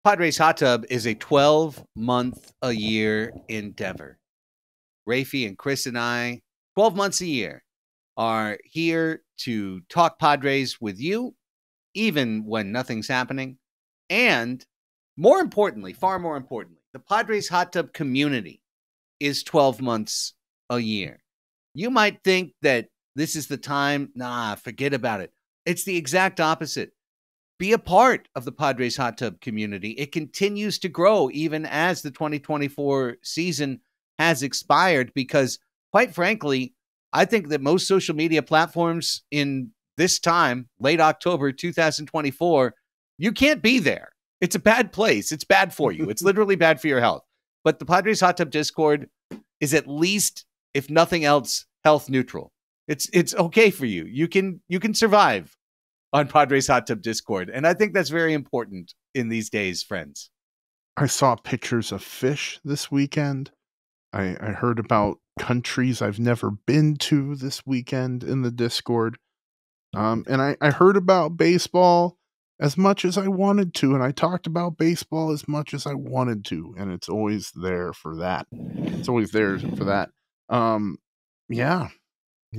Padres Hot Tub is a 12-month-a-year endeavor. Raphie and Chris and I, 12 months a year, are here to talk Padres with you, even when nothing's happening. And more importantly, far more importantly, the Padres Hot Tub community is 12 months a year. You might think that this is the time. Nah, forget about it. It's the exact opposite. Be a part of the Padres Hot Tub community. It continues to grow even as the 2024 season has expired because, quite frankly, I think that most social media platforms in this time, late October 2024, you can't be there. It's a bad place. It's bad for you. It's literally bad for your health. But the Padres Hot Tub Discord is at least, if nothing else, health neutral. It's okay for you. You can survive on Padres Hot Tub Discord. And I think that's very important in these days, friends. I saw pictures of fish this weekend. I heard about countries I've never been to this weekend in the Discord. And I heard about baseball as much as I wanted to. And I talked about baseball as much as I wanted to. And it's always there for that. It's always there for that. Yeah.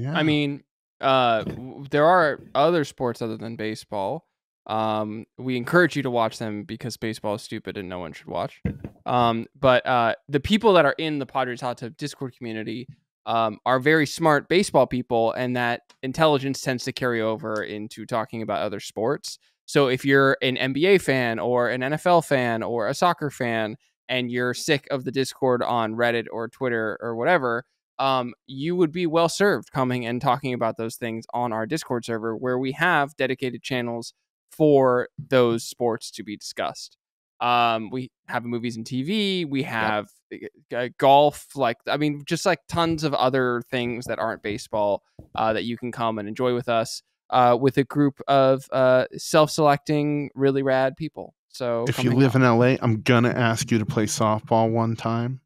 I mean, there are other sports other than baseball. We encourage you to watch them because baseball is stupid and no one should watch. But the people that are in the Padres Hot Tub Discord community are very smart baseball people, and that intelligence tends to carry over into talking about other sports. So if you're an NBA fan or an NFL fan or a soccer fan and you're sick of the Discord on Reddit or Twitter or whatever, you would be well served coming and talking about those things on our Discord server, where we have dedicated channels for those sports to be discussed. We have movies and TV. We have golf, just like tons of other things that aren't baseball that you can come and enjoy with us with a group of self-selecting, really rad people. So if you live in LA, I'm going to ask you to play softball one time.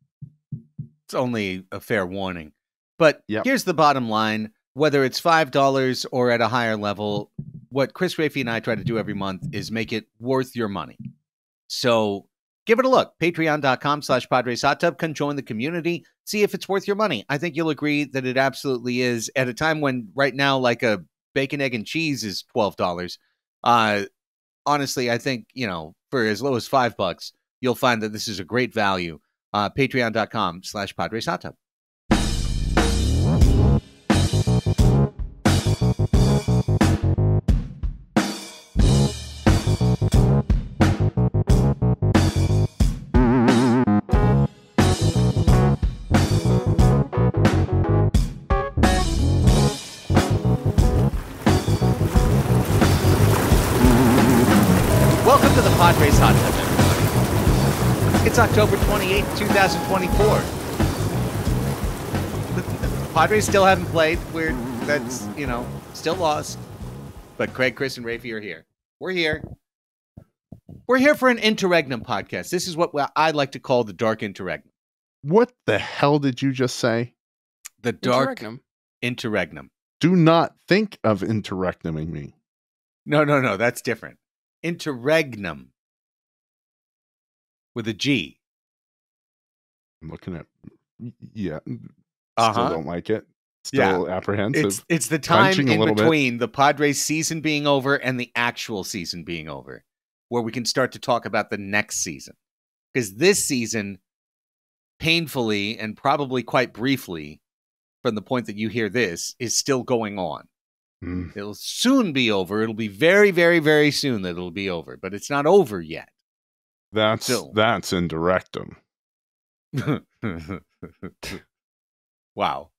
It's only a fair warning. But Here's the bottom line. Whether it's $5 or at a higher level, what Chris, Raphie, and I try to do every month is make it worth your money. So give it a look. Patreon.com/Padres Hot Tub. Come join the community. See if it's worth your money. I think you'll agree that it absolutely is. At a time when right now, like a bacon, egg, and cheese is $12. Honestly, I think, for as low as $5, you'll find that this is a great value. Patreon.com/Padres Hot Tub. Welcome to the Padres Hot Tub, everybody. It's October 28th, 2024. The Padres still haven't played. That's still lost. But Craig, Chris, and Raphie are here. We're here. We're here for an Interregnum podcast. This is what I like to call the Dark Interregnum. What the hell did you just say? The Dark Interregnum. Do not think of interregnuming me. No. That's different. Interregnum. With a G. I'm looking at, Still don't like it. Still apprehensive. It's the time in between the Padres season being over and the actual season being over, where we can start to talk about the next season. Because this season, painfully and probably quite briefly, from the point that you hear this, is still going on. It'll soon be over. It'll be very, very, very soon that it'll be over, but it's not over yet. That's indirectum. Wow.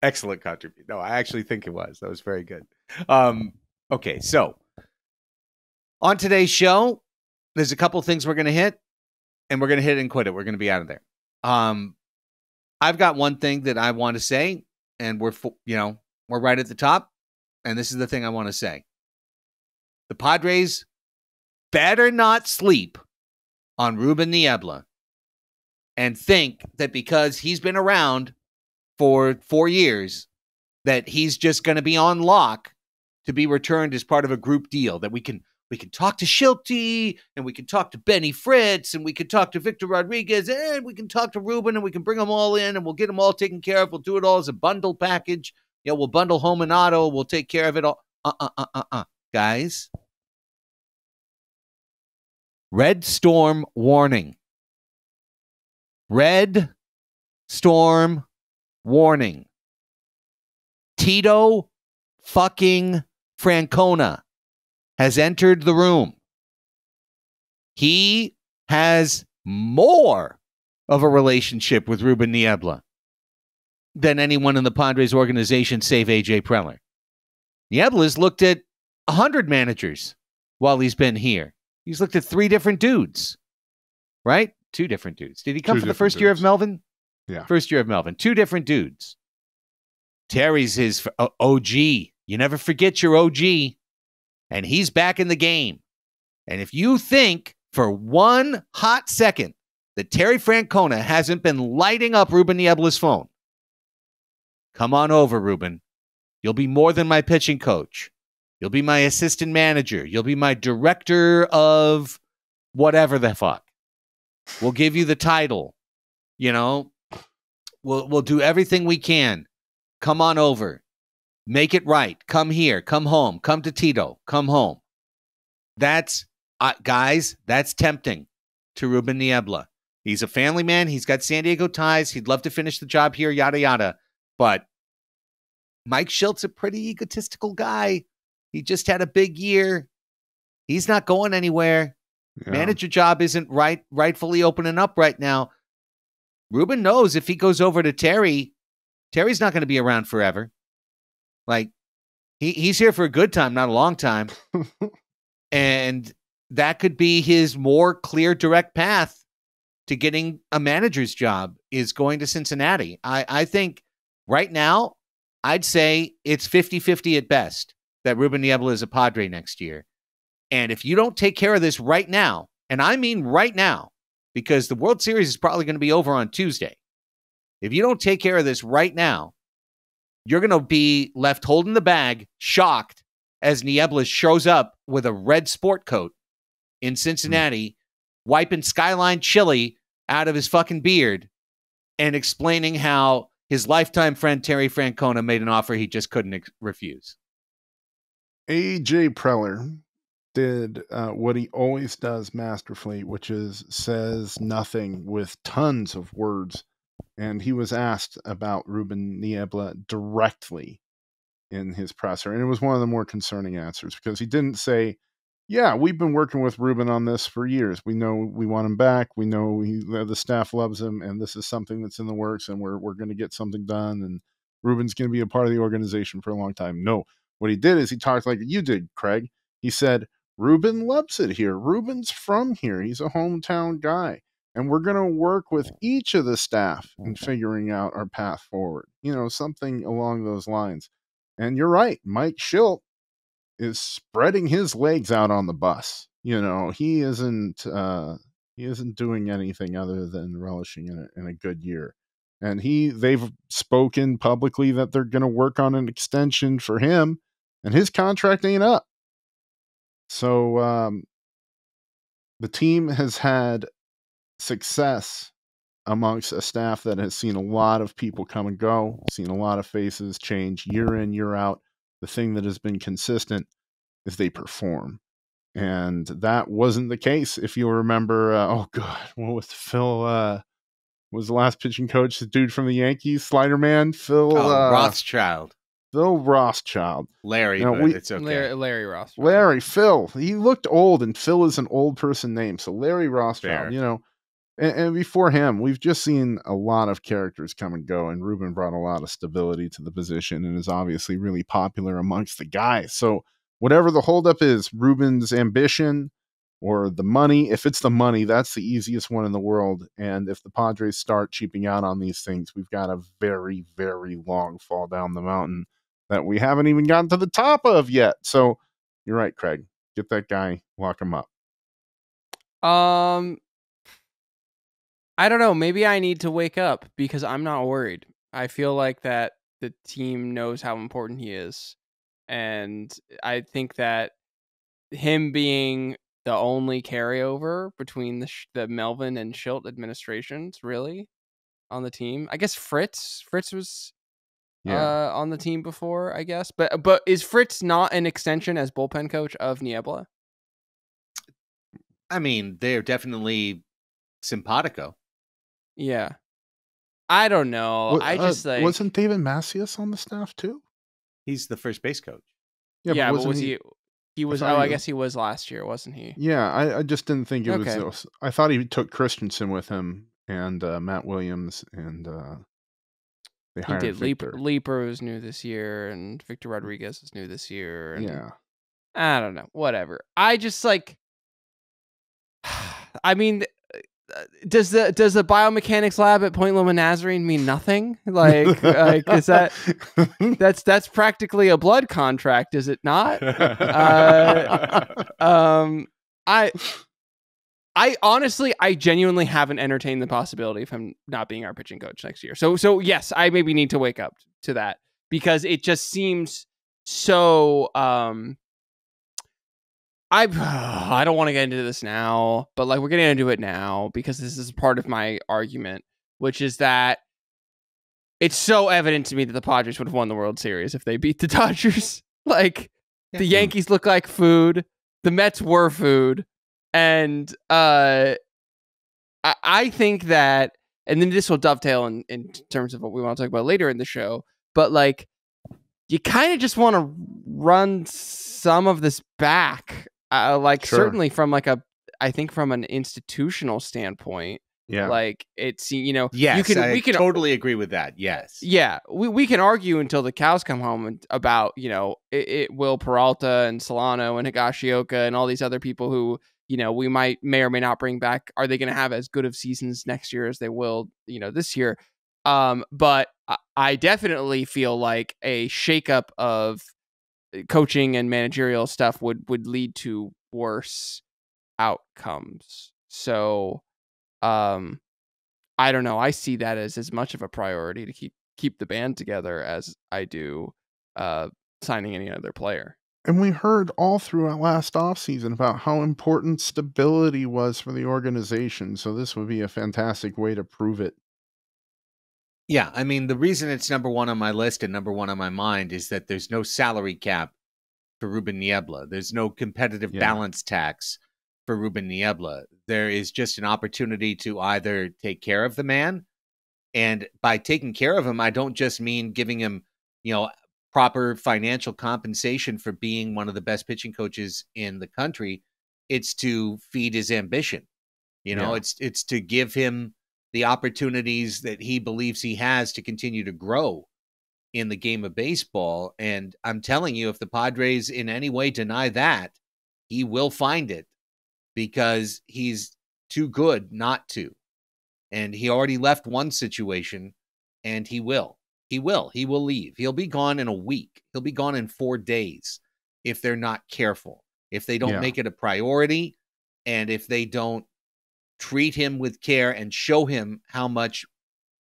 Excellent contribution. No, I actually think it was. That was very good. Okay, so on today's show, there's a couple things we're going to hit, and we're going to hit it and quit it. We're going to be out of there. I've got one thing that I want to say, and we're right at the top, and this is the thing I want to say. The Padres better not sleep on Ruben Niebla and think that because he's been around for 4 years that he's just going to be on lock to be returned as part of a group deal, that we can we can talk to Schilte, and we can talk to Benny Fritz, and we can talk to Victor Rodriguez, and we can talk to Ruben, and we can bring them all in, and we'll get them all taken care of. We'll do it all as a bundle package. We'll bundle home and auto. We'll take care of it all. Guys. Red storm warning. Red storm warning. Tito fucking Francona has entered the room. He has more of a relationship with Ruben Niebla than anyone in the Padres organization, save AJ Preller. Niebla's looked at 100 managers while he's been here. He's looked at 3 different dudes, right? 2 different dudes. Did he come for the first year of Melvin? Yeah. First year of Melvin. 2 different dudes. Terry's his OG. You never forget your OG. And he's back in the game. And if you think for one hot second that Terry Francona hasn't been lighting up Ruben Niebla's phone, come on over, Ruben. You'll be more than my pitching coach. You'll be my assistant manager. You'll be my director of whatever the fuck. We'll give you the title. We'll do everything we can. Come on over. Make it right. Come here. Come home. Come to Tito. Come home. That's, guys, that's tempting to Ruben Niebla. He's a family man. He's got San Diego ties. He'd love to finish the job here, yada, yada. But Mike Shilt's a pretty egotistical guy. He just had a big year. He's not going anywhere. Yeah. Manager job isn't rightfully opening up right now. Ruben knows if he goes over to Terry's not going to be around forever. Like, he's here for a good time, not a long time. And that could be his more clear, direct path to getting a manager's job, is going to Cincinnati. I think right now, I'd say it's 50-50 at best that Ruben Niebla is a Padre next year. And if you don't take care of this right now, and I mean right now, because the World Series is probably going to be over on Tuesday. If you don't take care of this right now, you're going to be left holding the bag, shocked, as Niebla shows up with a red sport coat in Cincinnati, wiping Skyline chili out of his fucking beard and explaining how his lifetime friend Terry Francona made an offer he just couldn't refuse. AJ Preller did what he always does masterfully, which is says nothing with tons of words. And he was asked about Ruben Niebla directly in his presser. And it was one of the more concerning answers, because he didn't say, yeah, we've been working with Ruben on this for years. We know we want him back. We know the staff loves him, and this is something that's in the works, and we're going to get something done, and Ruben's going to be a part of the organization for a long time. No, what he did is he talked like you did, Craig. He said, Ruben loves it here. Ruben's from here. He's a hometown guy. And we're going to work with each of the staff in figuring out our path forward. Something along those lines. And you're right. Mike Schilt is spreading his legs out on the bus. He isn't doing anything other than relishing in a good year. And they've spoken publicly that they're going to work on an extension for him, and his contract ain't up. So the team has had success amongst a staff that has seen a lot of people come and go, seen a lot of faces change year in, year out. The thing that has been consistent is they perform. And that wasn't the case. If you remember, what was Phil, was the last pitching coach, the dude from the Yankees, Slider Man, Phil Rothschild. Phil Rothschild. Larry, but it's okay. Larry Rothschild. Larry, Phil. He looked old, and Phil is an old person name. So Larry Rothschild, Fair. And before him, we've just seen a lot of characters come and go, and Ruben brought a lot of stability to the position and is obviously really popular amongst the guys. So whatever the holdup is, Ruben's ambition or the money, if it's the money, that's the easiest one in the world. And if the Padres start cheaping out on these things, we've got a very, very long fall down the mountain that we haven't even gotten to the top of yet. So you're right, Craig. Get that guy, lock him up. I don't know. Maybe I need to wake up, because I'm not worried. I feel like that the team knows how important he is. And I think that him being the only carryover between the Melvin and Schilt administrations, really, on the team. I guess Fritz was on the team before, I guess. But is Fritz not an extension as bullpen coach of Niebla? I mean, they're definitely simpatico. Yeah. I don't know. I just like... Wasn't David Macias on the staff too? He's the first base coach. Yeah, but was he? He was. I guess he was last year, wasn't he? Yeah, I just didn't think it was. I thought he took Christensen with him and Matt Williams, and they hired Victor. Leaper was new this year, and Victor Rodriguez is new this year. And yeah, I don't know. Whatever. I just like. I mean, does the biomechanics lab at Point Loma Nazarene mean nothing? Like is that's practically a blood contract, is it not? I honestly, I genuinely haven't entertained the possibility of him not being our pitching coach next year. So yes, I maybe need to wake up to that, because it just seems so. I don't want to get into this now, but like we're getting into it now because this is part of my argument, which is that it's so evident to me that the Padres would have won the World Series if they beat the Dodgers. Like the Yankees look like food, the Mets were food, and I think that, and then this will dovetail in terms of what we want to talk about later in the show, but like you kind of just want to run some of this back. Certainly from I think from an institutional standpoint, like it's, yes, we can totally agree with that. Yes. Yeah. We can argue until the cows come home about, Will Peralta and Solano and Higashioka and all these other people who, we may or may not bring back. Are they going to have as good of seasons next year as they will, this year? But I definitely feel like a shakeup of coaching and managerial stuff would lead to worse outcomes. So, I don't know. I see that as much of a priority to keep the band together as I do signing any other player. And we heard all throughout last offseason about how important stability was for the organization. So this would be a fantastic way to prove it. Yeah, I mean, the reason it's number one on my list and number one on my mind is that there's no salary cap for Ruben Niebla. There's no competitive balance tax for Ruben Niebla. There is just an opportunity to either take care of the man, and by taking care of him, I don't just mean giving him, proper financial compensation for being one of the best pitching coaches in the country. It's to feed his ambition. It's to give him the opportunities that he believes he has to continue to grow in the game of baseball. And I'm telling you, if the Padres in any way deny that, he will find it, because he's too good not to. And he already left one situation, and he will leave. He'll be gone in a week. He'll be gone in 4 days if they're not careful, if they don't make it a priority, and if they don't treat him with care and show him how much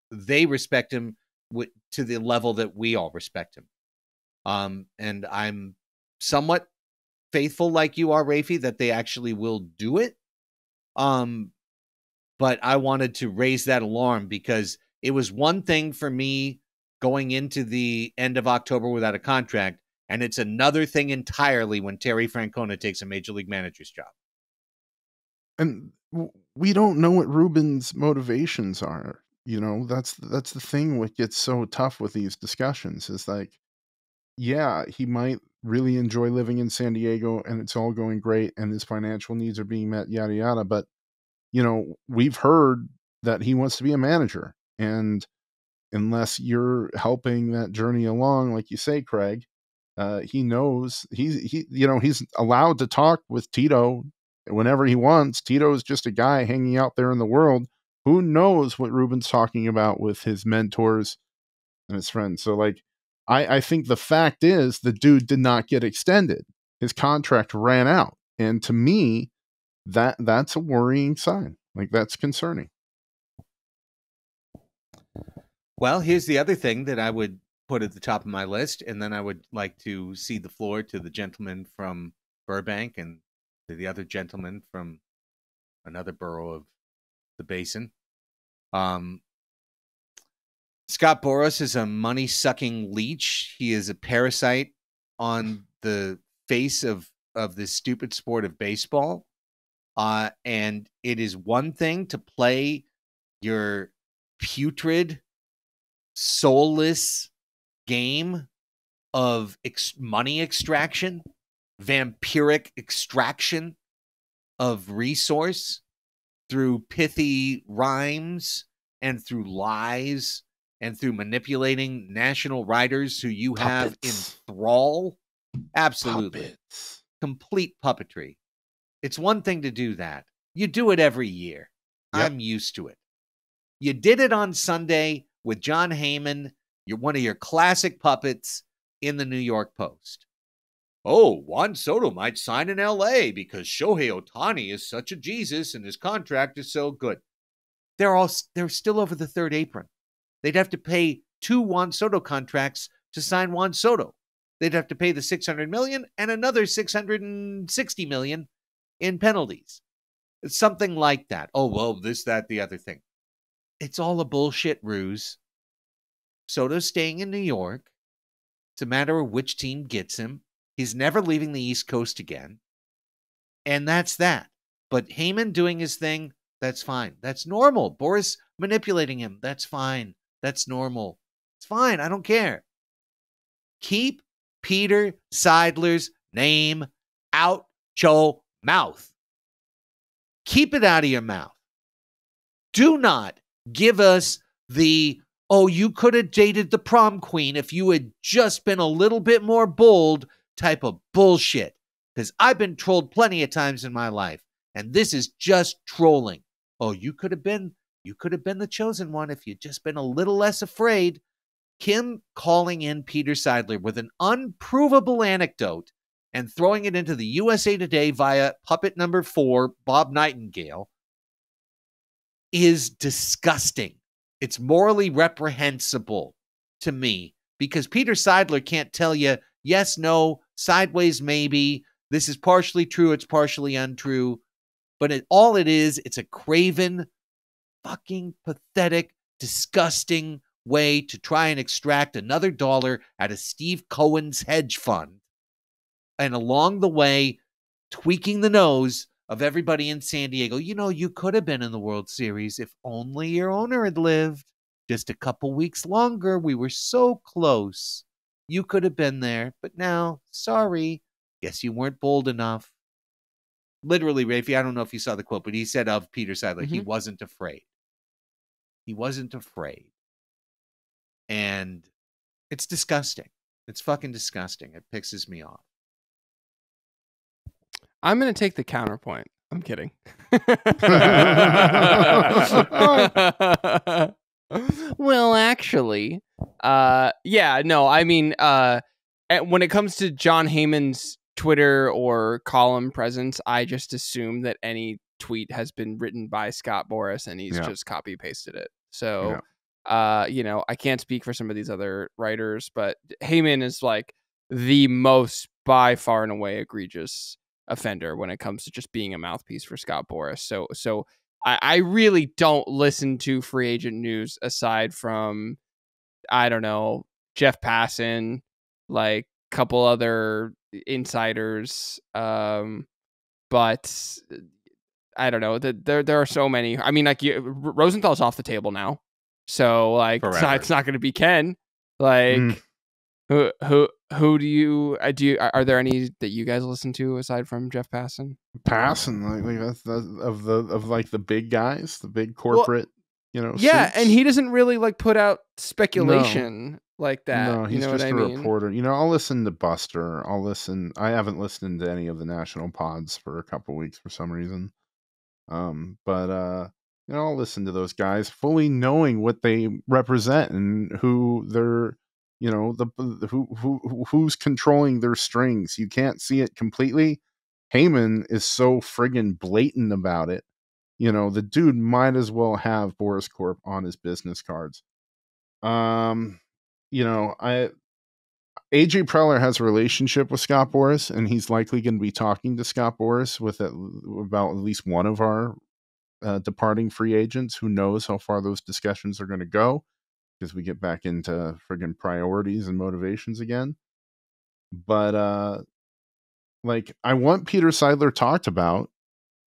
they respect him to the level that we all respect him. And I'm somewhat faithful, like you are, Raphie, that they actually will do it. But I wanted to raise that alarm, because it was one thing for me going into the end of October without a contract, and it's another thing entirely when Terry Francona takes a major league manager's job. And we don't know what Ruben's motivations are. That's the thing. What gets so tough with these discussions is like, he might really enjoy living in San Diego and it's all going great and his financial needs are being met, yada, yada. But, we've heard that he wants to be a manager, and unless you're helping that journey along, like you say, Craig, he knows he's allowed to talk with Tito whenever he wants. Tito is just a guy hanging out there in the world. Who knows what Ruben's talking about with his mentors and his friends. So like, I think the fact is the dude did not get extended. His contract ran out. And to me, that's a worrying sign. Like, that's concerning. Well, here's the other thing that I would put at the top of my list, and then I would like to cede the floor to the gentleman from Burbank and to the other gentleman from another borough of the basin. Scott Boras is a money-sucking leech. He is a parasite on the face of this stupid sport of baseball. And it is one thing to play your putrid, soulless game of money extraction, vampiric extraction of resource through pithy rhymes and through lies and through manipulating national writers who you have in thrall. Absolutely. Puppets. Complete puppetry. It's one thing to do that. You do it every year. Yep. I'm used to it. You did it on Sunday with John Heyman. You're one of your classic puppets in the New York Post. Oh, Juan Soto might sign in L.A. because Shohei Ohtani is such a Jesus and his contract is so good. They're still over the third apron. They'd have to pay 2 Juan Soto contracts to sign Juan Soto. They'd have to pay the $600 million and another $660 million in penalties. It's something like that. Oh, well, this, that, the other thing. It's all a bullshit ruse. Soto's staying in New York. It's a matter of which team gets him. He's never leaving the East Coast again. And that's that. But Heyman doing his thing, that's fine. That's normal. Boras manipulating him, that's fine. That's normal. It's fine. I don't care. Keep Peter Seidler's name out your mouth. Keep it out of your mouth. Do not give us the, oh, you could have dated the prom queen if you had just been a little bit more bold type of bullshit. Because I've been trolled plenty of times in my life. And this is just trolling. Oh, you could have been the chosen one if you'd just been a little less afraid. Kim calling in Peter Seidler with an unprovable anecdote and throwing it into the USA Today via puppet number 4, Bob Nightingale, is disgusting. It's morally reprehensible to me because Peter Seidler can't tell you yes, no, sideways, maybe. This is partially true. It's partially untrue. But all it is, it's a craven, fucking pathetic, disgusting way to try and extract another dollar out of Steve Cohen's hedge fund. And along the way, tweaking the nose of everybody in San Diego. You know, you could have been in the World Series if only your owner had lived just a couple weeks longer. We were so close. You could have been there, but now, sorry, guess you weren't bold enough. Literally, Raphie, I don't know if you saw the quote, but he said of Peter Seidler, he wasn't afraid. He wasn't afraid. And it's disgusting. It's fucking disgusting. It pisses me off. I'm going to take the counterpoint. I'm kidding. Well, actually, yeah, no, I mean, when it comes to John Heyman's Twitter or column presence, I just assume that any tweet has been written by Scott Boras and he's just copy pasted it. So, you know, I can't speak for some of these other writers, but Heyman is like the most by far and away egregious offender when it comes to just being a mouthpiece for Scott Boras. So I really don't listen to free agent news aside from, I don't know, Jeff Passan, like a couple other insiders. But I don't know. There are so many. I mean, like Rosenthal's off the table now, so like it's not going to be Ken. Like who do you are there any that you guys listen to aside from Jeff Passan? Passan, like that's of like the big guys, the big corporate, you know. Yeah, suits. and he doesn't really like put out speculation like that. No, he's you know just what I mean? reporter. You know, I'll listen to Buster. I haven't listened to any of the national pods for a couple weeks for some reason. But you know, I'll listen to those guys fully knowing what they represent and who they're, you know, who's controlling their strings. You can't see it completely. Heyman is so friggin' blatant about it. You know, the dude might as well have Boras Corp on his business cards. You know, AJ Preller has a relationship with Scott Boras, and he's likely going to be talking to Scott Boras about at least one of our departing free agents. Who knows how far those discussions are going to go, because we get back into friggin' priorities and motivations again. But I want Peter Seidler talked about.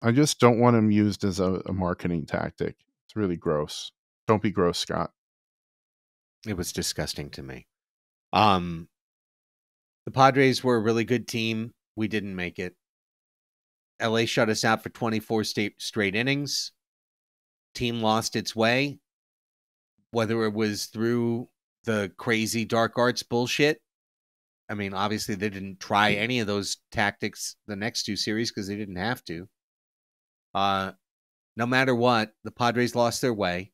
I just don't want him used as a marketing tactic. It's really gross. Don't be gross, Scott. It was disgusting to me. The Padres were a really good team. We didn't make it. LA shut us out for 24 straight innings. Team lost its way. Whether it was through the crazy dark arts bullshit. I mean, obviously they didn't try any of those tactics the next two series because they didn't have to. No matter what, the Padres lost their way,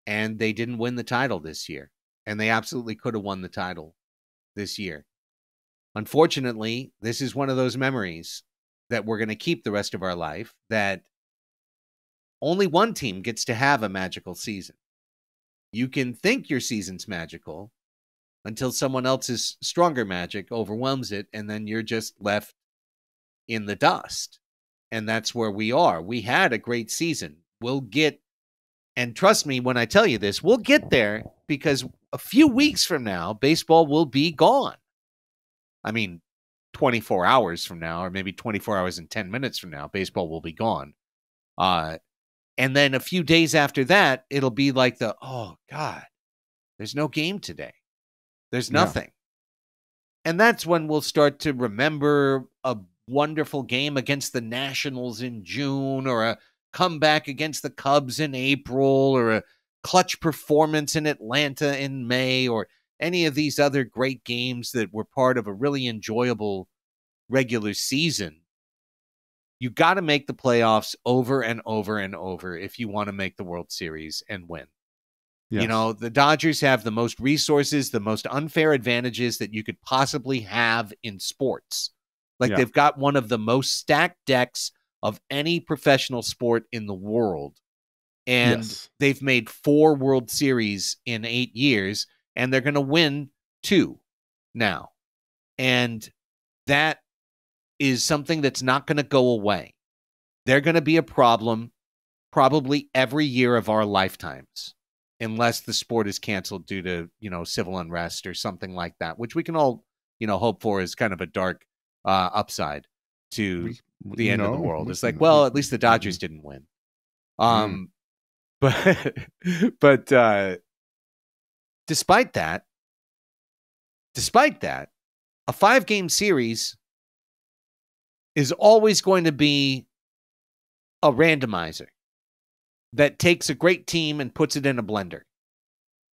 and they didn't win the title this year. And they absolutely could have won the title this year. Unfortunately, this is one of those memories that we're going to keep the rest of our life, that only one team gets to have a magical season. You can think your season's magical until someone else's stronger magic overwhelms it, and then you're just left in the dust. And that's where we are. We had a great season. We'll get, and trust me when I tell you this, we'll get there, because a few weeks from now, baseball will be gone. I mean, 24 hours from now, or maybe 24 hours and 10 minutes from now, baseball will be gone. And then a few days after that, it'll be like oh, God, there's no game today. There's nothing. Yeah. And that's when we'll start to remember a wonderful game against the Nationals in June, or a comeback against the Cubs in April, or a clutch performance in Atlanta in May, or any of these other great games that were part of a really enjoyable regular season. You got to make the playoffs over and over and over if you want to make the World Series and win. Yes. You know, the Dodgers have the most resources, the most unfair advantages that you could possibly have in sports. They've got one of the most stacked decks of any professional sport in the world. And they've made 4 World Series in 8 years, and they're going to win 2 now. And that is something that's not going to go away. They're going to be a problem probably every year of our lifetimes, unless the sport is canceled due to, civil unrest or something like that, which we can all, hope for is kind of a dark upside to the end of the world. It's like, well, at least the Dodgers didn't win. But despite that, a 5-game series is always going to be a randomizer that takes a great team and puts it in a blender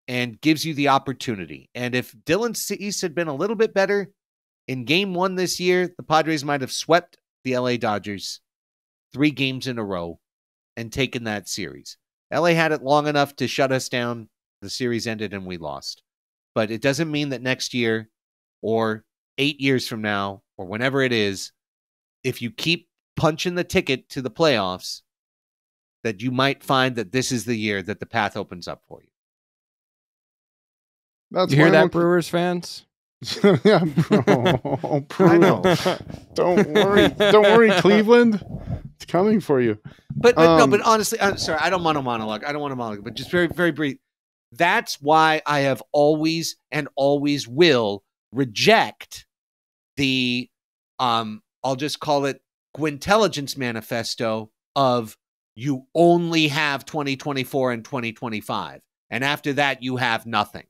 and gives you the opportunity. And if Dylan Cease had been a little bit better in game 1 this year, the Padres might have swept the LA Dodgers 3 games in a row and taken that series. LA had it long enough to shut us down. The series ended and we lost. But it doesn't mean that next year or 8 years from now or whenever it is, if you keep punching the ticket to the playoffs, that you might find that this is the year that the path opens up for you. You hear that, Brewers fans? Yeah, bro. I know. Don't worry, Cleveland. It's coming for you. But honestly, I'm sorry, I don't want to monologue, but just very, very brief. That's why I have always and always will reject the, I'll just call it Gwintelligence manifesto of you only have 2024 and 2025. And after that, you have nothing.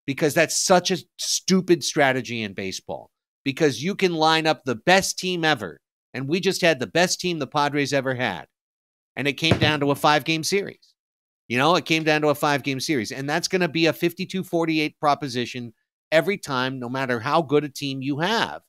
Because that's such a stupid strategy in baseball. Because you can line up the best team ever. And we just had the best team the Padres ever had. And it came down to a 5-game series. It came down to a 5-game series. And that's going to be a 52-48 proposition every time, no matter how good a team you have.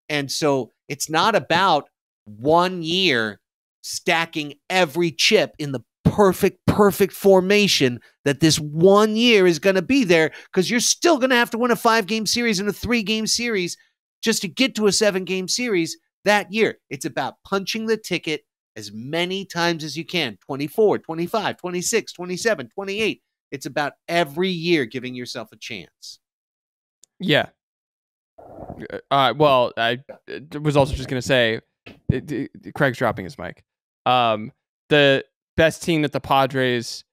And so it's not about 1 year stacking every chip in the perfect formation that this 1 year is going to be there, because you're still going to have to win a 5-game series and a 3-game series just to get to a 7-game series that year. It's about punching the ticket as many times as you can. 24, 25, 26, 27, 28. It's about every year giving yourself a chance. Yeah. Well, I was also just gonna say, Craig's dropping his mic. The best team that the Padres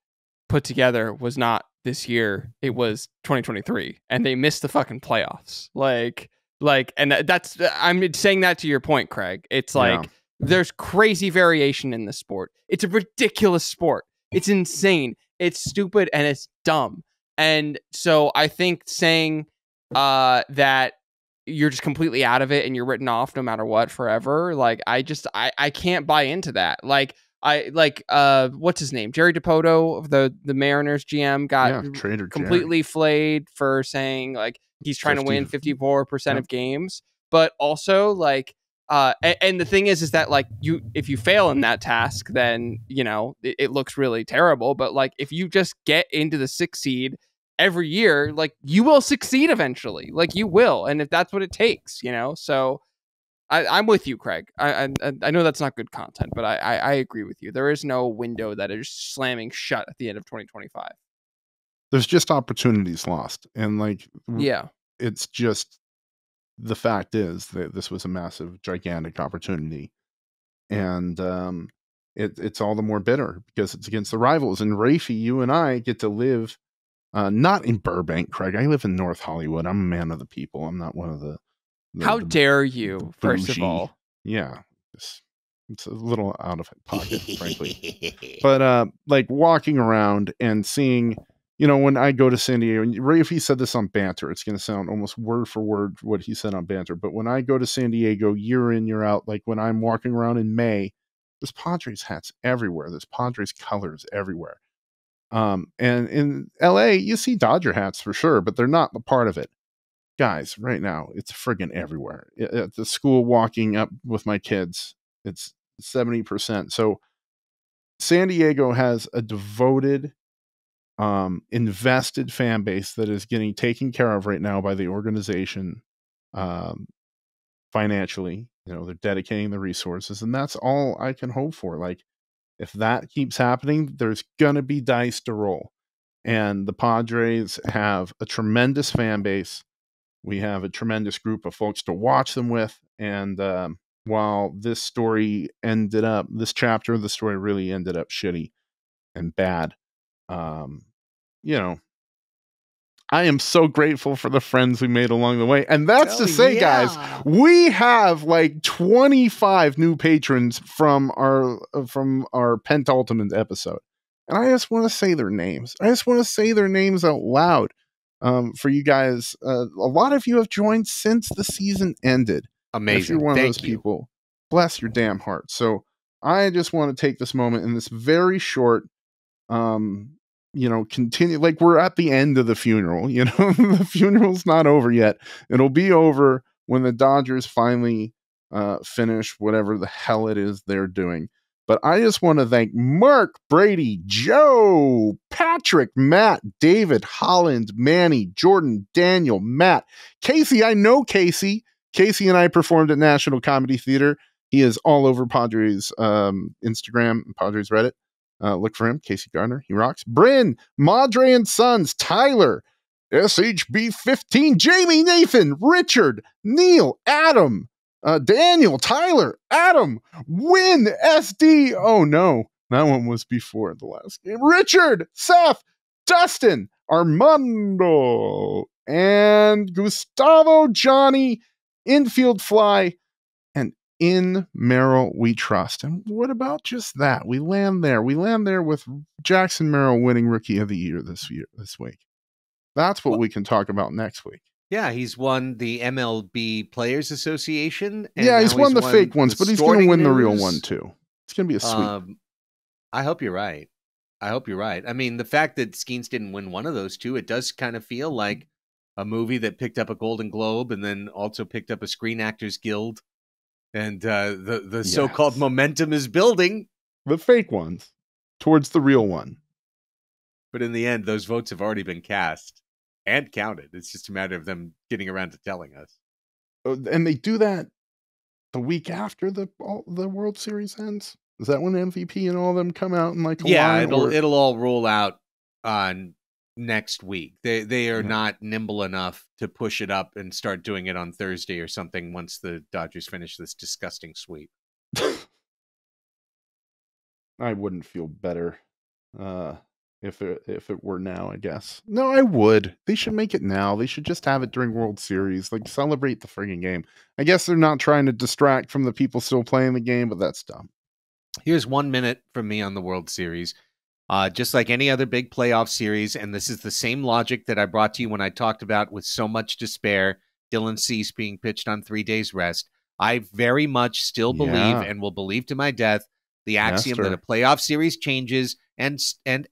put together was not this year. It was 2023, and they missed the fucking playoffs. And that's I'm saying that to your point, Craig. It's like there's crazy variation in this sport. It's a ridiculous sport. It's insane. It's stupid and it's dumb. And so I think saying that you're just completely out of it and you're written off no matter what forever, like I can't buy into that. What's his name? Jerry DiPoto of the Mariners GM got completely flayed for saying like he's trying to win 54% of games, but also like and the thing is that like if you fail in that task, then you know it looks really terrible. But like if you just get into the 6th seed every year, like you will succeed eventually. Like you will, and if that's what it takes, you know. So I'm with you, Craig. I know that's not good content, but I agree with you. There is no window that is slamming shut at the end of 2025. There's just opportunities lost, and like it's just the fact is that this was a massive, gigantic opportunity, and it's all the more bitter because it's against the rivals. And Raphie, you and I get to live not in Burbank, Craig. I live in North Hollywood. I'm a man of the people. I'm not one of the how dare you, first of all. Yeah, it's a little out of pocket, frankly. But like walking around and seeing, you know, when I go to San Diego, and Raphie said this on Banter, it's going to sound almost word for word what he said on Banter. But when I go to San Diego year in, year out, like when I'm walking around in May, there's Padres hats everywhere. There's Padres colors everywhere. And in LA, you see Dodger hats for sure, but they're not a part of it. Guys, right now, it's friggin' everywhere. At the school, walking up with my kids, it's 70%. So San Diego has a devoted, invested fan base that is getting taken care of right now by the organization financially. You know, they're dedicating the resources, and that's all I can hope for. Like, if that keeps happening, there's going to be dice to roll. And the Padres have a tremendous fan base. We have a tremendous group of folks to watch them with. And while this chapter of the story really ended up shitty and bad, you know, I am so grateful for the friends we made along the way. And that's to say, guys, we have like 25 new patrons from our Pentultimate episode. And I just want to say their names. I just want to say their names out loud for you guys. A lot of you have joined since the season ended. Amazing. If you're one of those people, bless your damn heart. So I just want to take this moment in this very short continue, like we're at the end of the funeral, you know. The funeral's not over yet. It'll be over when the Dodgers finally finish whatever the hell it is they're doing. But I just want to thank Mark, Brady, Joe, Patrick, Matt, David, Holland, Manny, Jordan, Daniel, Matt, Casey. I know Casey. Casey and I performed at National Comedy Theater. He is all over Padres Instagram and Padres Reddit. Look for him, Casey Gardner. He rocks. Bryn, Madre and Sons, Tyler, SHB15, Jamie, Nathan, Richard, Neil, Adam, Daniel, Tyler, Adam, Win, SD. Oh no, that one was before the last game. Richard, Seth, Dustin, Armando, and Gustavo, Johnny, Infield Fly, and In Merrill We Trust. And what about just that? We land there. We land there with Jackson Merrill winning Rookie of the Year this week. That's what we can talk about next week. Yeah, he's won the MLB Players Association. And yeah, he's won the fake ones, but he's going to win the real one too. It's going to be a sweep. I hope you're right. I mean, the fact that Skeens didn't win one of those two, it does kind of feel like a movie that picked up a Golden Globe and then also picked up a Screen Actors Guild. And the so-called momentum is building. The fake ones towards the real one. But in the end, those votes have already been cast and counted. It's just a matter of them getting around to telling us. And they do that the week after the World Series ends? Is that when MVP and all of them come out and like it'll all roll out on next week. They are Yeah. not nimble enough to push it up and start doing it on Thursday or something once the Dodgers finish this disgusting sweep. I wouldn't feel better if it were now, I guess. No, I would. They should make it now. They should just have it during World Series. Like, celebrate the friggin' game. I guess they're not trying to distract from the people still playing the game, but that's dumb. Here's 1 minute from me on the World Series. Just like any other big playoff series, and this is the same logic that I brought to you when I talked about with so much despair, Dylan Cease being pitched on 3 days rest. I very much still believe Yeah. and will believe to my death the axiom Master. that a playoff series changes and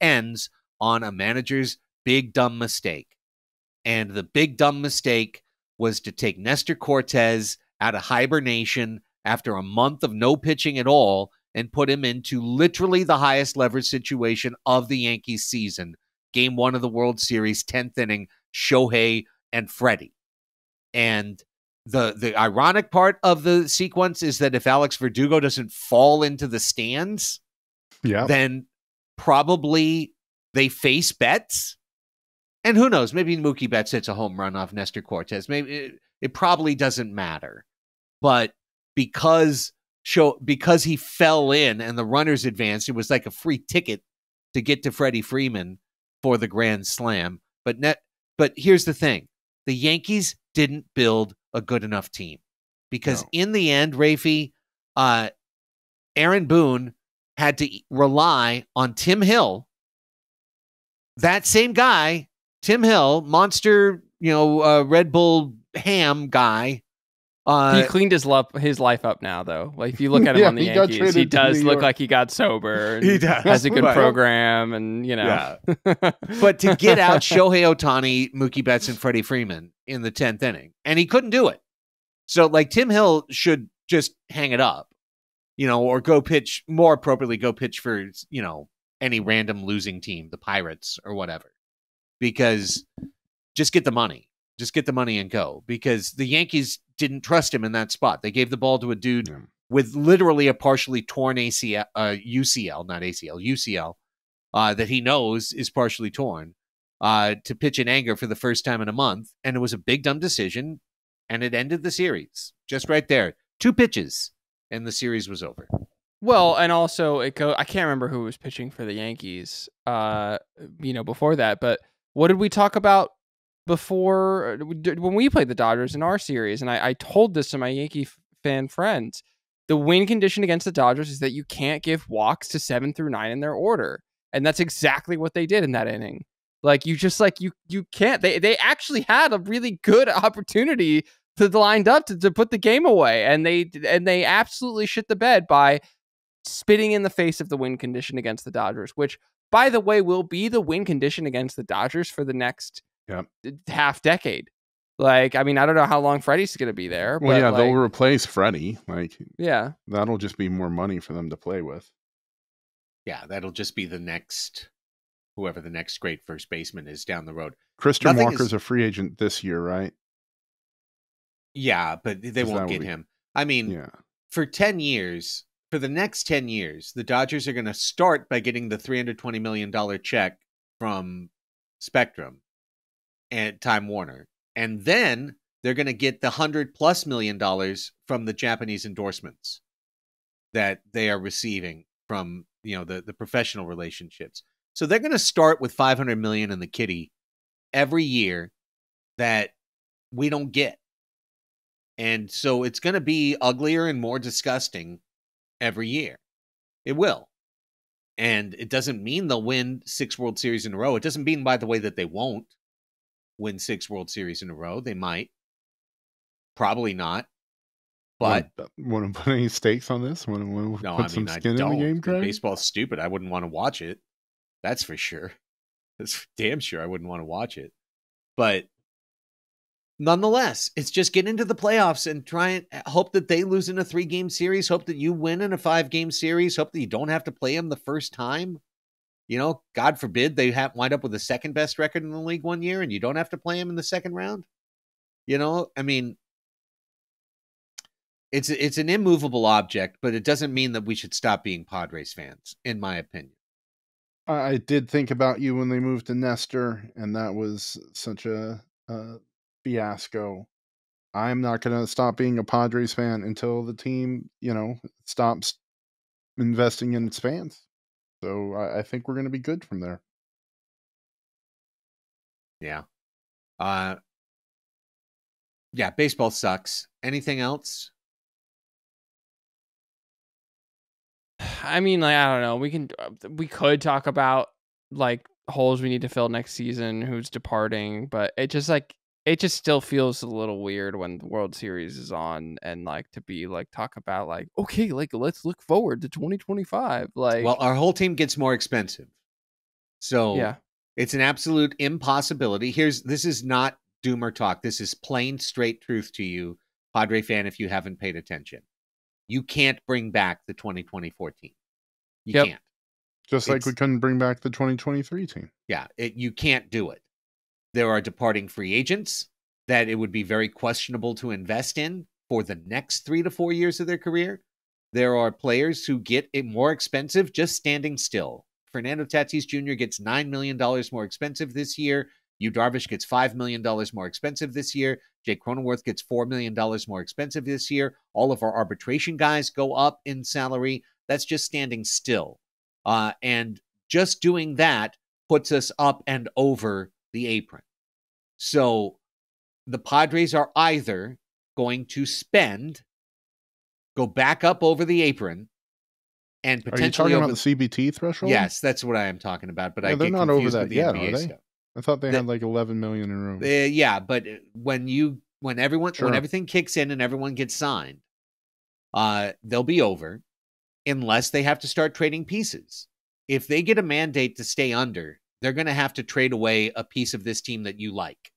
ends on a manager's big dumb mistake. And the big dumb mistake was to take Nestor Cortez out of hibernation after a month of no pitching at all and put him into literally the highest leverage situation of the Yankees season. Game 1 of the World Series, 10th inning, Shohei and Freddie. And the ironic part of the sequence is that if Alex Verdugo doesn't fall into the stands, then probably they face Betts. And who knows, maybe Mookie Betts hits a home run off Nestor Cortez. Maybe it probably doesn't matter. But because he fell in and the runners advanced, it was like a free ticket to get to Freddie Freeman for the Grand Slam. But here's the thing. The Yankees didn't build a good enough team. Because in the end, Raphie, Aaron Boone had to rely on Tim Hill. That same guy, Tim Hill, monster, Red Bull ham guy. He cleaned his life up now, though. Like, if you look at him on the Yankees, he does look like he got sober. And he does. Has a good program, and Yeah. But to get out Shohei Ohtani, Mookie Betts, and Freddie Freeman in the 10th inning, and he couldn't do it. So, like, Tim Hill should just hang it up, or go pitch, more appropriately, go pitch for, any random losing team, the Pirates or whatever. Because just get the money. Just get the money and go. Because the Yankees didn't trust him in that spot. They gave the ball to a dude with literally a partially torn UCL, not ACL, UCL, that he knows is partially torn, to pitch in anger for the first time in a month. And it was a big, dumb decision, and it ended the series. Just right there. 2 pitches, and the series was over. Well, and also I can't remember who was pitching for the Yankees, before that. But what did we talk about before when we played the Dodgers in our series? And I told this to my Yankee fan friends. The win condition against the Dodgers is that you can't give walks to 7 through 9 in their order. And that's exactly what they did in that inning. Like, you can't. They actually had a really good opportunity lined up to put the game away. And they absolutely shit the bed by spitting in the face of the win condition against the Dodgers, which, by the way, will be the win condition against the Dodgers for the next half decade. Like, I mean, I don't know how long Freddie's going to be there. Well, but they'll replace Freddie. Like, yeah, that'll just be more money for them to play with. Yeah, that'll just be whoever the next great first baseman is down the road. Christian Walker's a free agent this year, right? Yeah, but they won't get him. I mean, for 10 years, for the next 10 years, the Dodgers are going to start by getting the $320 million check from Spectrum and Time Warner. And then they're going to get the $100+ million from the Japanese endorsements that they are receiving from, the professional relationships. So they're going to start with $500 million in the kitty every year that we don't get. And so it's going to be uglier and more disgusting every year. It will. And it doesn't mean they'll win 6 World Series in a row. It doesn't mean, by the way, that they won't win 6 World Series in a row. They might. Probably not. But want to put any stakes on this? Want to put some skin in the game, Craig? Baseball's stupid. I wouldn't want to watch it. That's for sure. That's damn sure I wouldn't want to watch it. But nonetheless, it's just get into the playoffs and try and hope that they lose in a 3-game series. Hope that you win in a 5-game series. Hope that you don't have to play them the first time. God forbid they wind up with the second best record in the league one year and you don't have to play them in the second round. I mean, it's an immovable object, but it doesn't mean that we should stop being Padres fans, in my opinion. I did think about you when they moved to Nestor, and that was such a fiasco. I'm not going to stop being a Padres fan until the team, stops investing in its fans. So I think we're going to be good from there. Yeah. Yeah, baseball sucks. Anything else? I mean, like, I don't know. We could talk about like holes we need to fill next season, who's departing, but it just still feels a little weird when the World Series is on and like to be like talk about like, okay, like let's look forward to 2025. Like, well, our whole team gets more expensive. So yeah, it's an absolute impossibility. This is not doomer talk. This is plain straight truth to you, Padre fan, if you haven't paid attention. You can't bring back the 2024 team. You can't. Just like we couldn't bring back the 2023 team. Yeah, you can't do it. There are departing free agents that it would be very questionable to invest in for the next 3 to 4 years of their career. There are players who get it more expensive just standing still. Fernando Tatis Jr. gets $9 million more expensive this year. Yu Darvish gets $5 million more expensive this year. Jake Cronenworth gets $4 million more expensive this year. All of our arbitration guys go up in salary. That's just standing still. And just doing that puts us up and over the apron. So the Padres are either going to go back up over the apron, and potentially are you talking about the CBT threshold? Yes, that's what I am talking about. But I they're get not confused over that with the yet, NBA are they? stuff. I thought they had like 11 million in room. Yeah, but when everything kicks in and everyone gets signed, they'll be over unless they have to start trading pieces. If they get a mandate to stay under, they're going to have to trade away a piece of this team that you like.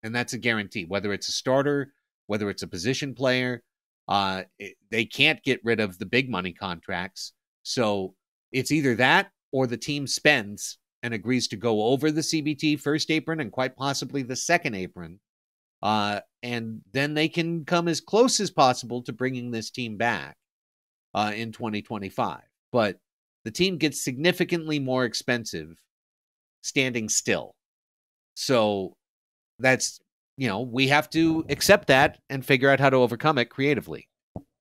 And that's a guarantee, whether it's a starter, whether it's a position player. They can't get rid of the big money contracts. So it's either that or the team spends and agrees to go over the CBT first apron and quite possibly the second apron. And then they can come as close as possible to bringing this team back in 2025. But the team gets significantly more expensive standing still. So that's, we have to accept that and figure out how to overcome it creatively.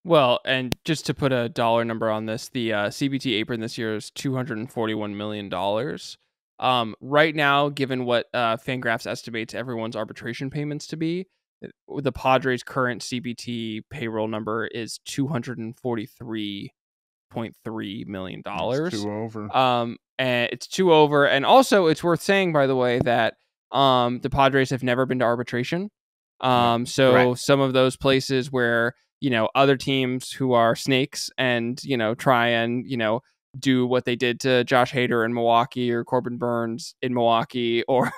Well, and just to put a dollar number on this, the CBT apron this year is $241 million. Right now, given what Fangraphs estimates everyone's arbitration payments to be, the Padres' current CBT payroll number is $243.3 million. It's two over. And it's two over. And also, it's worth saying, by the way, that the Padres have never been to arbitration. So correct. Some of those places where other teams who are snakes and try and do what they did to Josh Hader in Milwaukee or Corbin Burns in Milwaukee or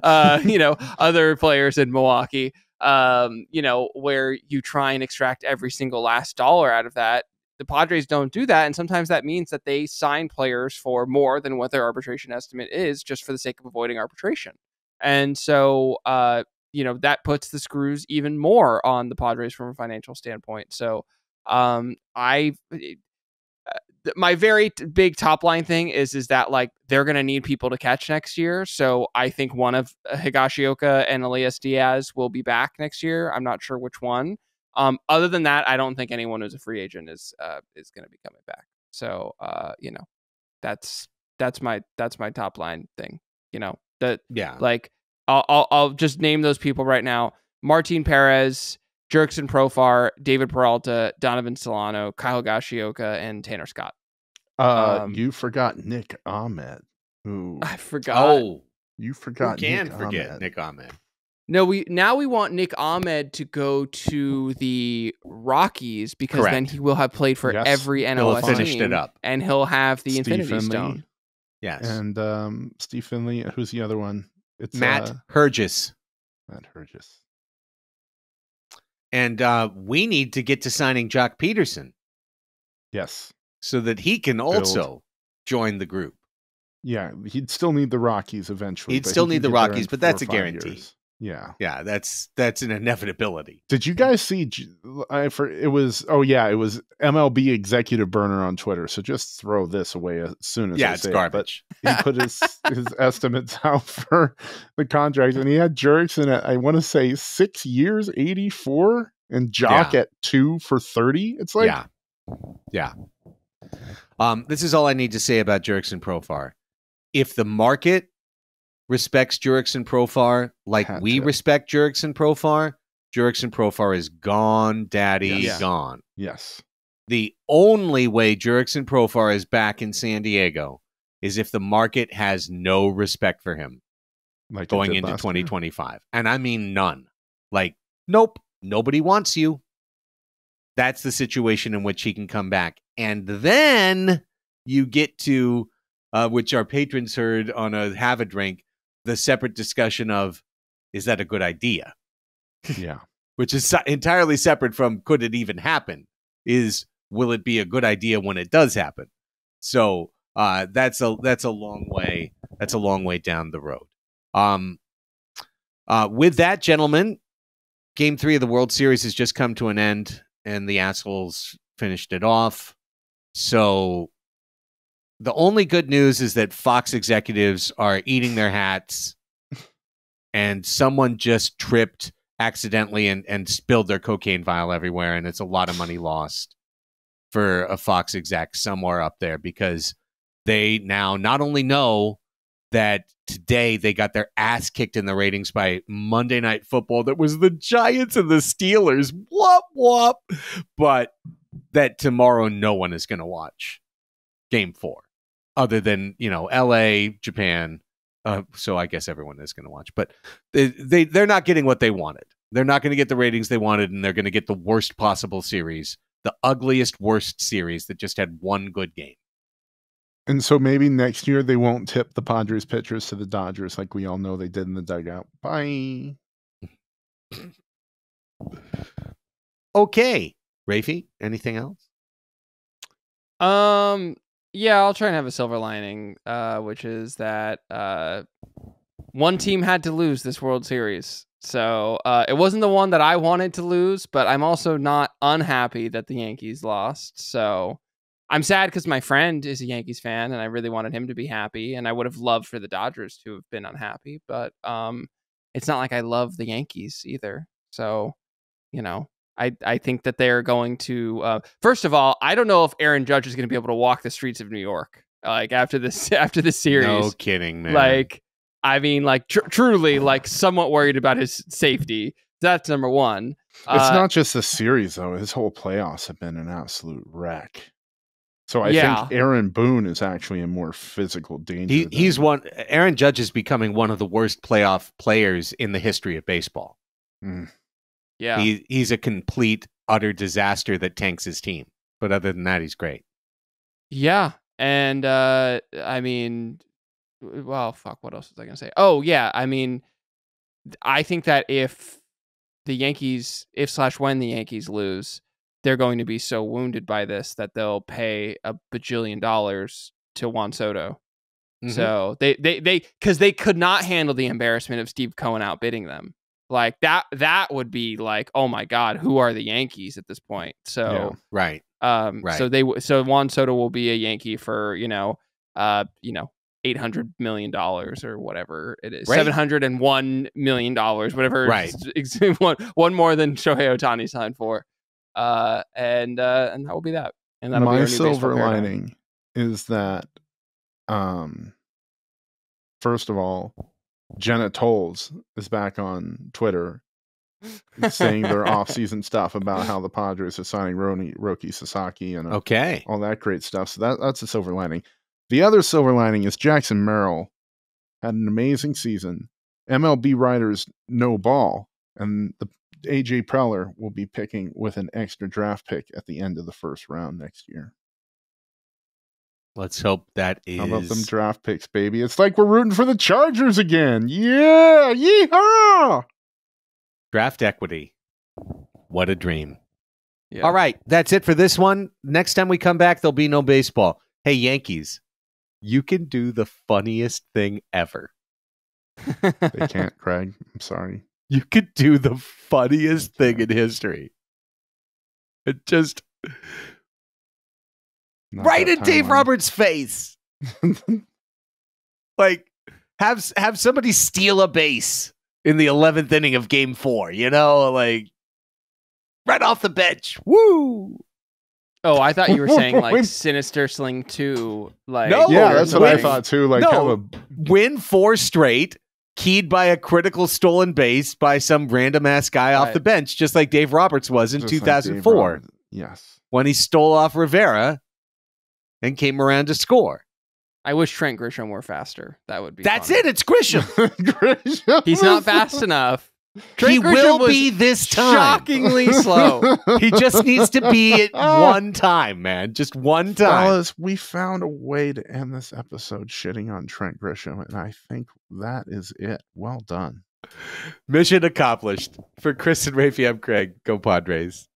other players in Milwaukee, where you try and extract every single last dollar out of that. The Padres don't do that, and sometimes that means that they sign players for more than what their arbitration estimate is just for the sake of avoiding arbitration. And so that puts the screws even more on the Padres from a financial standpoint. So my very big top line thing is that like they're going to need people to catch next year. So I think one of Higashioka and Elias Diaz will be back next year. I'm not sure which one. Other than that, I don't think anyone who's a free agent is going to be coming back. So that's my top line thing. Like I'll just name those people right now: Martin Perez, Jurickson Profar, David Peralta, Donovan Solano, Kyle Higashioka, and Tanner Scott. You forgot Nick Ahmed. Ooh. I forgot. Oh, you forgot. Who can Nick forget Ahmed. Nick Ahmed? No, we want Nick Ahmed to go to the Rockies because Correct. then he will have played for every NLS He'll finished team, it up, and he'll have the Steve Infinity Finley. Stone. Yes, and Steve Finley. Who's the other one? It's Matt Hergis. Matt Hergis. And we need to get to signing Jock Peterson. Yes. So that he can also join the group. Yeah, he'd still need the Rockies eventually. He'd still need the Rockies, but that's a guarantee. Yeah, that's an inevitability. Did you guys see? It was MLB executive burner on Twitter. So just throw this away as soon as I it's say garbage. It. But he put his estimates out for the contract, and he had Jurickson at, I want to say, 6 years, 84, and Jock at 2 for 30. It's like, yeah. This is all I need to say about Jurickson Profar. If the market respects Jurickson Profar like we respect Jurickson Profar is gone, daddy, gone. Yes. The only way Jurickson Profar is back in San Diego is if the market has no respect for him going into 2025. And I mean none. Like, nope, nobody wants you. That's the situation in which he can come back. And then you get to, which our patrons heard on a Have a Drink, the separate discussion of, is that a good idea? Yeah. Which is entirely separate from, could it even happen? Will it be a good idea when it does happen? So that's a long way. That's a long way down the road. With that, gentlemen, Game 3 of the World Series has just come to an end, and the assholes finished it off. So the only good news is that Fox executives are eating their hats, and someone just tripped accidentally and spilled their cocaine vial everywhere, and it's a lot of money lost for a Fox exec somewhere up there, because they now not only know that today they got their ass kicked in the ratings by Monday Night Football that was the Giants and the Steelers, whoop, but that tomorrow no one is going to watch Game 4 other than, LA, Japan. So I guess everyone is going to watch, but they're not getting what they wanted. They're not going to get the ratings they wanted, and they're going to get the worst possible series, the ugliest, worst series that just had one good game. And so maybe next year they won't tip the Padres pitchers to the Dodgers like we all know they did in the dugout. Bye. Okay. Raphie, anything else? Yeah, I'll try and have a silver lining, which is that one team had to lose this World Series. So it wasn't the one that I wanted to lose, but I'm also not unhappy that the Yankees lost. So I'm sad because my friend is a Yankees fan, and I really wanted him to be happy, and I would have loved for the Dodgers to have been unhappy, but it's not like I love the Yankees either. So, I think that they're going to. First of all, I don't know if Aaron Judge is going to be able to walk the streets of New York after this series. No kidding, man. Truly, somewhat worried about his safety. That's number one. It's not just the series though; his whole playoffs have been an absolute wreck. So I think Aaron Boone is actually in more physical danger. Aaron Judge is becoming one of the worst playoff players in the history of baseball. Mm. Yeah, he's a complete, utter disaster that tanks his team. But other than that, he's great. Yeah, and well, fuck. What else was I gonna say? Oh yeah, I think that if when the Yankees lose, they're going to be so wounded by this that they'll pay $1 bajillion to Juan Soto. Mm-hmm. So because they could not handle the embarrassment of Steve Cohen outbidding them. Like that would be like, oh my God, who are the Yankees at this point? So right. So Juan Soto will be a Yankee for $800 million or whatever it is, right. $701 million, whatever. Right. One more than Shohei Ohtani signed for. And that will be that. And that'll my be our new silver lining is that, first of all, Jenna Tolles is back on Twitter saying their off-season stuff about how the Padres are signing Roki Sasaki and all that great stuff. So that's a silver lining. The other silver lining is Jackson Merrill had an amazing season. MLB writers know ball, and the AJ Preller will be picking with an extra draft pick at the end of the first round next year. Let's hope that is. How about them draft picks, baby? It's like we're rooting for the Chargers again. Yeah, yeehaw! Draft equity. What a dream. Yeah. All right, that's it for this one. Next time we come back, there'll be no baseball. Hey, Yankees, you can do the funniest thing ever. They can't, Craig. I'm sorry. You could do the funniest thing in history. It just Not right that in Dave timeline. Roberts' face. Like, have somebody steal a base in the 11th inning of Game 4. You know, like right off the bench. Woo! Oh, I thought you were saying like Sinister Sling 2. Like, No, Yeah, that's what I Win- thought too. Like, no. have a Win 4 straight, keyed by a critical stolen base by some random ass guy off Right. the bench, just like Dave Roberts was in just like 2004 Dave Roberts. Yes. when he stole off Rivera and came around to score. I wish Trent Grisham were faster. That would be. That's fun. it. It's Grisham. He's not fast enough. Trent He Grisham will was be this time. shockingly slow. He just needs to be it one time, man. Just one time. Fellas, we found a way to end this episode shitting on Trent Grisham, and I think that is it. Well done. Mission accomplished. For Chris and Raphie, I'm Craig. Go Padres.